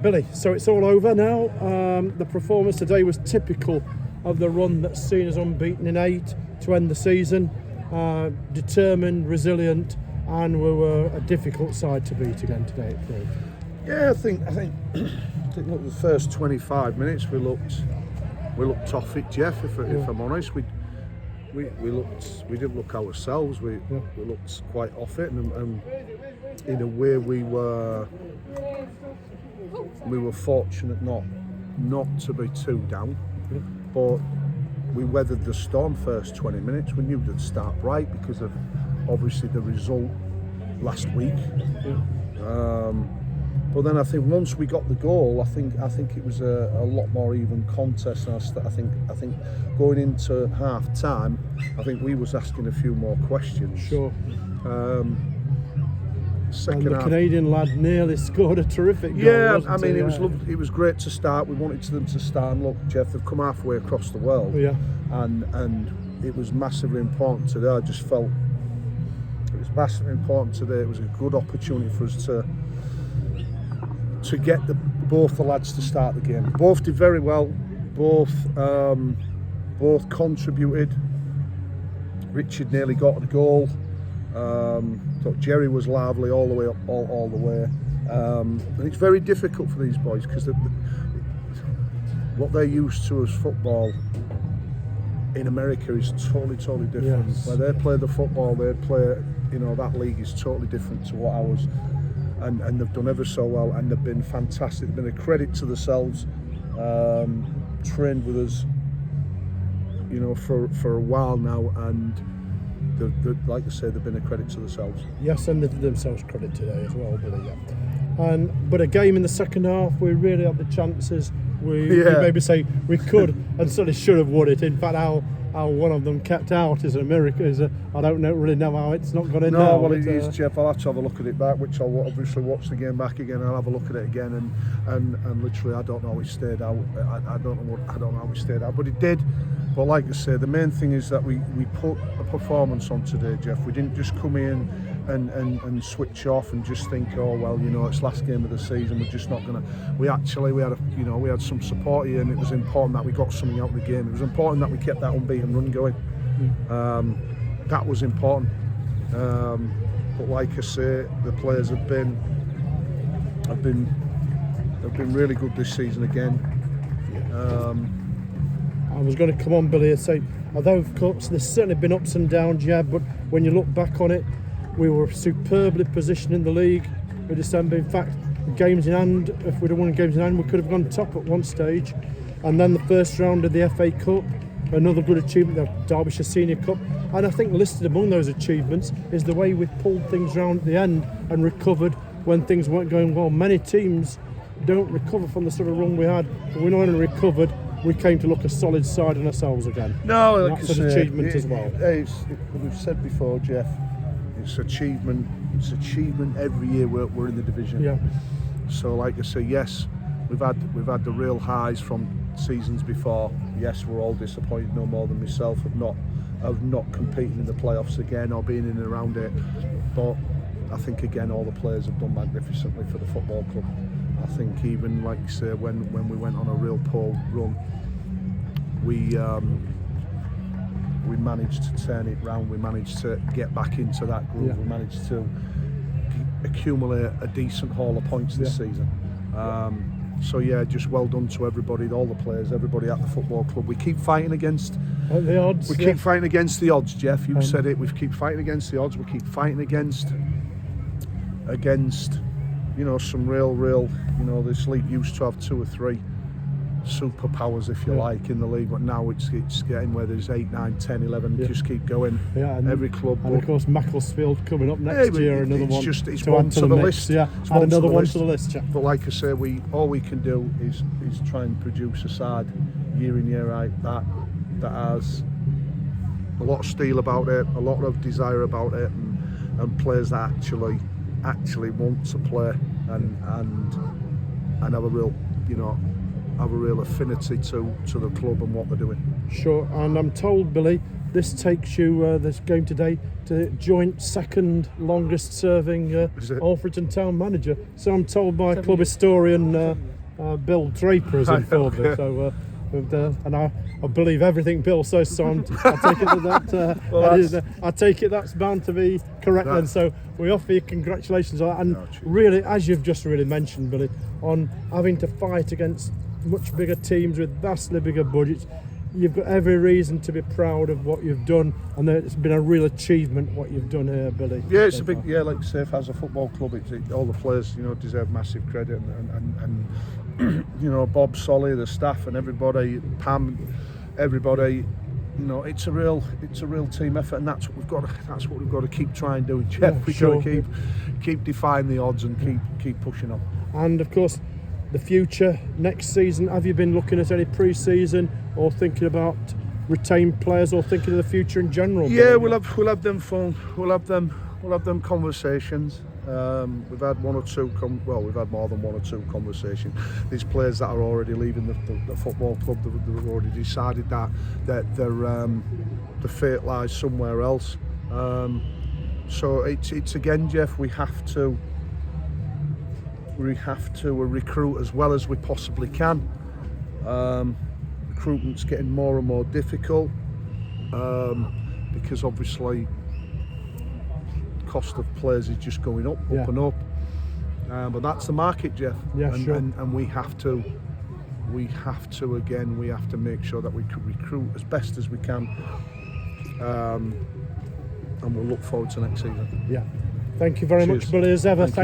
Billy, so it's all over now. The performance today was typical of the run that's seen us unbeaten in 8 to end the season. Determined, resilient, and we were a difficult side to beat again today. It proved. Yeah, I think look, the first 25 minutes we looked off it, Jeff. If I'm honest, we didn't look ourselves. We looked quite off it, and in a way we were fortunate not to be too down, but we weathered the storm. First 20 minutes, we knew they'd start bright because of obviously the result last week. But then I think once we got the goal, I think it was a lot more even contest. And I think going into half time, I think we was asking a few more questions. Sure. Second and the half, Canadian lad nearly scored a terrific goal. Yeah, I mean, it was lovely. It was great to start. We wanted them to start. And look, Jeff, they've come halfway across the world. Yeah. And it was massively important today. I just felt it was massively important today. It was a good opportunity for us to get both the lads to start the game. Both did very well. Both contributed. Richard nearly got a goal. Thought Jerry was lively all the way up, all the way. And it's very difficult for these boys because what they're used to as football in America is totally different. Yes. Where they play the football, they play, that league is totally different to what ours. And they've done ever so well, and they've been fantastic. They've been a credit to themselves. Trained with us, for a while now, and they've, like I say, they've been a credit to themselves. Yes, and they did themselves credit today as well, Billy. Yeah. But a game in the second half, we really had the chances. We maybe say we could and sort of should have won it. In fact, how one of them kept out is a miracle. I don't really know how it's not got in. No, well, it is, Jeff. I'll have to have a look at it back, which I'll obviously watch the game back again. I'll have a look at it again, and literally, I don't know how it stayed out. I don't know how it stayed out, but it did. But like I say, the main thing is that we put a performance on today, Jeff. We didn't just come in and switch off and just think, oh well, it's last game of the season. We're just not gonna. We had some support here, and it was important that we got something out of the game. It was important that we kept that unbeaten run going. That was important. But like I say, the players have been really good this season again. I was going to come on, Billy, and say, although of course there's certainly been ups and downs, but when you look back on it, we were superbly positioned in the league in December. In fact, games in hand, if we'd have won games in hand, we could have gone top at one stage. And then the first round of the FA Cup, another good achievement, the Derbyshire Senior Cup. And I think listed among those achievements is the way we pulled things round at the end and recovered when things weren't going well. Many teams don't recover from the sort of run we had, but we not only recovered, we came to look a solid side on ourselves again. No, like that's an achievement as well. We've said before, Jeff, it's achievement. It's achievement every year we're in the division. Yeah. So, like I say, yes, we've had the real highs from seasons before. Yes, we're all disappointed, no more than myself, of not competing in the playoffs again or being in and around it. But I think again, all the players have done magnificently for the football club. I think even, like you say, when we went on a real poor run, we managed to turn it round. We managed to get back into that groove. We managed to accumulate a decent haul of points this season. So just well done to everybody, all the players, everybody at the football club. We keep fighting against the odds. We keep fighting against the odds, Jeff. You said it. We keep fighting against the odds. We keep fighting against some real. This league used to have 2 or 3 superpowers, if you like, in the league, but now it's getting where there's 8, 9, 10, 11, just keep going. Every club. And of course, Macclesfield coming up next year, another one. It's one to the list. It's another one to the list. Yeah. But like I say, all we can do is try and produce a side year in, year out that has a lot of steel about it, a lot of desire about it, and players that actually want to play and have a real affinity to the club and what they're doing. Sure, and I'm told, Billy, this takes you, this game today, to joint second longest serving Alfreton Town manager. So I'm told by club historian Bill Draper has informed me. So, and I believe everything Bill says. So I take it I take it that's bound to be correct. Then, so we offer you congratulations on that. And really, as you've just really mentioned, Billy, on having to fight against much bigger teams with vastly bigger budgets. You've got every reason to be proud of what you've done, and it's been a real achievement what you've done here, Billy. Yeah, it's a big, like you say, as a football club, all the players, deserve massive credit, and Bob, Solly, the staff, and everybody, Pam, everybody. It's a real team effort, and that's what we've got to keep trying doing, Jeff. Yeah, We've got to keep defying the odds and keep pushing on. And of course, the future next season. Have you been looking at any pre-season or thinking about retained players or thinking of the future in general? Yeah, we'll have them phone. We'll have them conversations. We've had one or two. We've had more than one or two conversations. These players that are already leaving the football club, they've already decided that the fate lies somewhere else. So it's again, Jeff. We have to recruit as well as we possibly can. Recruitment's getting more and more difficult because obviously cost of players is just going up and up. But that's the market, Jeff. Yeah, and, sure. And we have to make sure that we can recruit as best as we can. And we'll look forward to next season. Yeah. Thank you very much, Billy, as ever. Thank you.